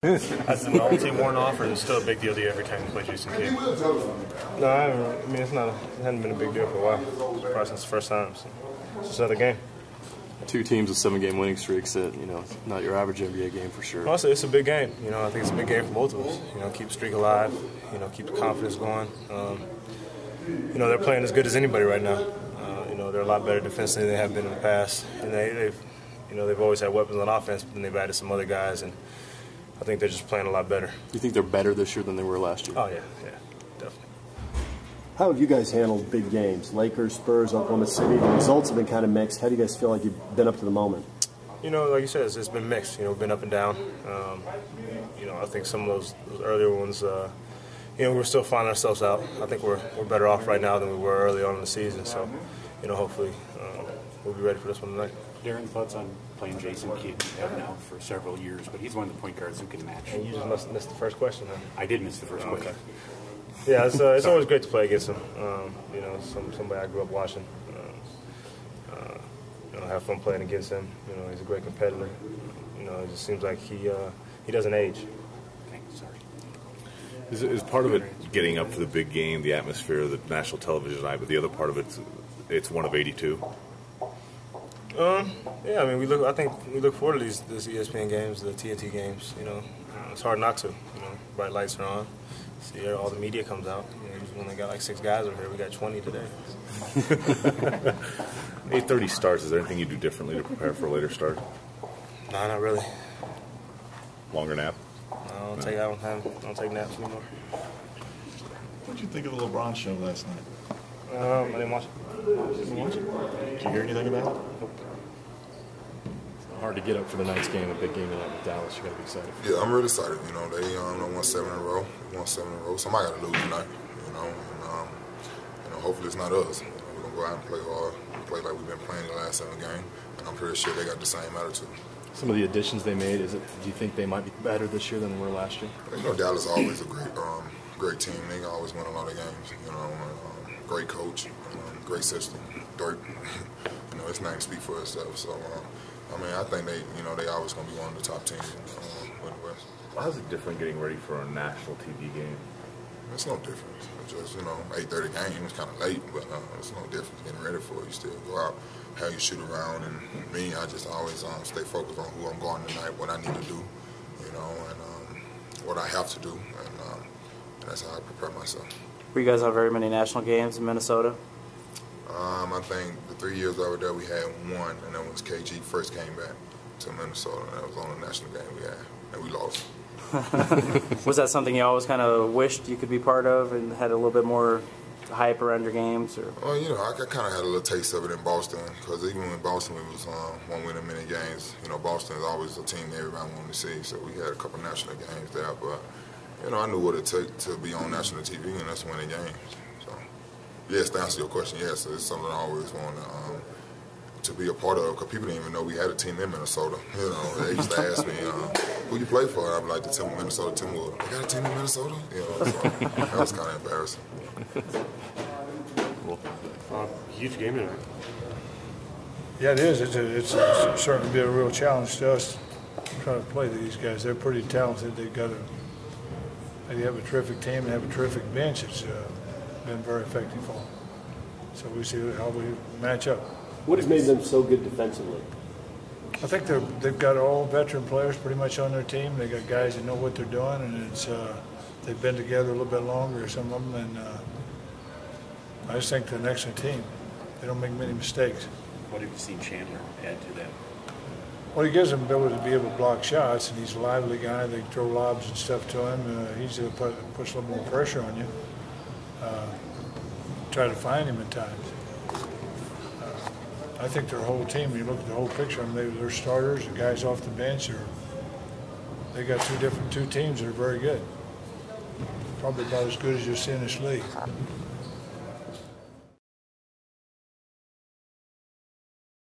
Has the novelty worn off, or is it still a big deal to you every time you play Jason Kidd? No, I mean, it hasn't been a big deal for a while. Probably since the first time. So it's just another game. Two teams with 7-game winning streaks that, not your average NBA game for sure. Also, it's a big game. I think it's a big game for both of us. Keep the streak alive, keep the confidence going. They're playing as good as anybody right now. They're a lot better defensively than they have been in the past. And they've always had weapons on offense, but then they've added some other guys, and I think they're just playing a lot better. Do you think they're better this year than they were last year? Oh, yeah, definitely. How have you guys handled big games? Lakers, Spurs, Oklahoma City. The results have been kind of mixed. How do you guys feel like you've been up to the moment? Like you said, it's been mixed. We've been up and down. I think some of those earlier ones, we're still finding ourselves out. I think we're better off right now than we were early on in the season. So, hopefully we'll be ready for this one tonight. Darren, thoughts on playing Jason Kidd? You have now for several years, but he's one of the point guards who can match. And you just missed the first question, then. I did miss the first question. Okay. Yeah, it's always great to play against him. Somebody I grew up watching. Have fun playing against him. He's a great competitor. It just seems like he doesn't age. Okay, sorry. Is part of it getting up for the big game, the atmosphere, the national television night, but the other part of it's one of 82? Yeah, I mean, I think we look forward to these ESPN games, the TNT games. It's hard not to. Bright lights are on. See, all the media comes out. We only got like 6 guys over here. We got 20 today. 8:30 starts. Is there anything you do differently to prepare for a later start? No, not really. Longer nap? I don't take naps anymore. What did you think of the LeBron show last night? I didn't watch it. Didn't watch it? Did you hear anything about it? Nope. Hard to get up for the night's game, a big game tonight with Dallas. You got to be excited. Yeah, I'm really excited. They won 7 in a row. We won 7 in a row. Somebody got to lose tonight. Hopefully it's not us. We're gonna go out and play hard, play like we've been playing the last 7 games, and I'm pretty sure they got the same attitude. Some of the additions they made, do you think they might be better this year than they were last year? Dallas is always a great team. They always win a lot of games. Great coach, great system. Dirt. It's not to speak for itself. So, I think they always gonna be one of the top teams in the West. How's it different getting ready for a national TV game? It's no different. It's just, 8:30 game. It's kind of late, but it's no different getting ready for it. You still go out, have you shoot around, and me, I just always stay focused on who I'm going tonight, what I need to do, and what I have to do, and that's how I prepare myself. Were you guys on very many national games in Minnesota? I think the 3 years over there we had 1, and that was KG first came back to Minnesota, and that was the only national game we had, and we lost. Was that something you always kind of wished you could be part of and had a little bit more hype around your games? Or? Well, I kind of had a little taste of it in Boston, because even in Boston we was one win in many games. Boston is always a team that everybody wanted to see, so we had a couple national games there. But I knew what it took to be on national TV, and that's winning games. So, yes, to answer your question, yes, it's something I always wanted to be a part of, because people didn't even know we had a team in Minnesota. They used to ask me, who you play for? I'm like, the Minnesota Timberwolves. They got a team in Minnesota? So that was kind of embarrassing. Huge game tonight. Yeah, it is. It's certainly been a real challenge to us trying to play these guys. They're pretty talented. They have a terrific team and have a terrific bench. It's been very effective for them. So we see how we match up. What has made them so good defensively? I think they've got all veteran players pretty much on their team. They got guys that know what they're doing, and they've been together a little bit longer, some of them, and I just think they're an excellent team. They don't make many mistakes. What have you seen Chandler add to that? Well, he gives them the ability to be able to block shots, and he's a lively guy. They throw lobs and stuff to him. He's puts a little more pressure on you. Try to find him at times. I think their whole team, when you look at the whole picture, they're starters, the guys off the bench, they got two teams that are very good. Probably about as good as you'll see in this league.